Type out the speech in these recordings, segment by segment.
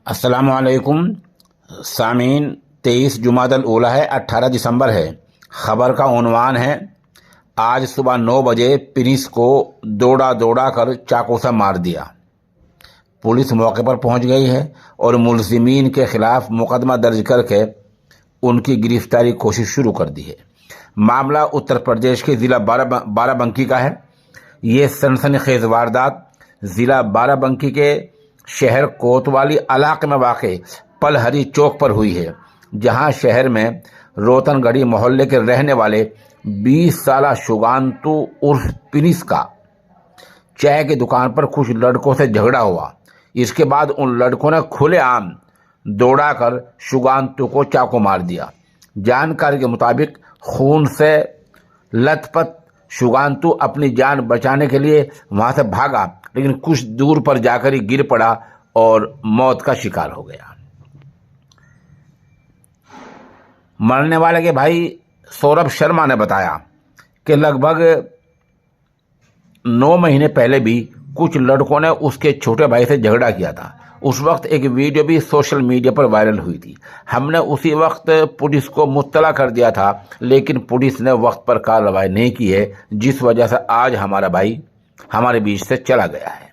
अस्सलामुअलैकुम सामीन। 23 जुमादल ऊला है, 18 दिसंबर है। ख़बर का उन्वान है, आज सुबह 9 बजे प्रिंस को दौड़ा दौड़ा कर चाकू से मार दिया। पुलिस मौके पर पहुंच गई है और मुलजिमीन के खिलाफ मुकदमा दर्ज करके उनकी गिरफ्तारी की कोशिश शुरू कर दी है। मामला उत्तर प्रदेश के ज़िला बाराबंकी का है। ये सनसनीखेज वारदात ज़िला बाराबंकी के शहर कोतवाली इलाके में वाक़े पलहरी चौक पर हुई है, जहां शहर में रोतनगढ़ी मोहल्ले के रहने वाले 20 साला शुगांतु उर्फ प्रिंस का चाय की दुकान पर कुछ लड़कों से झगड़ा हुआ। इसके बाद उन लड़कों ने खुलेआम दौड़ाकर शुगांतु को चाकू मार दिया। जानकारी के मुताबिक खून से लथपथ शुगांतु अपनी जान बचाने के लिए वहां से भागा, लेकिन कुछ दूर पर जाकर ही गिर पड़ा और मौत का शिकार हो गया। मरने वाले के भाई सौरभ शर्मा ने बताया कि लगभग 9 महीने पहले भी कुछ लड़कों ने उसके छोटे भाई से झगड़ा किया था। उस वक्त एक वीडियो भी सोशल मीडिया पर वायरल हुई थी। हमने उसी वक्त पुलिस को मुत्तला कर दिया था, लेकिन पुलिस ने वक्त पर कार्रवाई नहीं की है, जिस वजह से आज हमारा भाई हमारे बीच से चला गया है।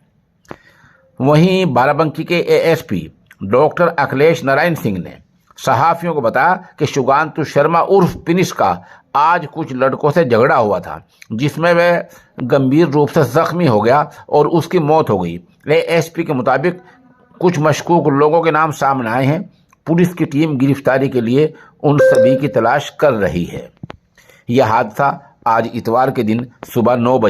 वहीं बाराबंकी के एएसपी डॉक्टर अखिलेश नारायण सिंह ने सहाफियों को बताया कि शुगांतु शर्मा उर्फ प्रिंस का आज कुछ लड़कों से झगड़ा हुआ था, जिसमें वह गंभीर रूप से जख्मी हो गया और उसकी मौत हो गई। एएसपी के मुताबिक कुछ मशकूक लोगों के नाम सामने आए हैं। पुलिस की टीम गिरफ्तारी के लिए उन सभी की तलाश कर रही है। यह हादसा आज इतवार के दिन सुबह 9 बजे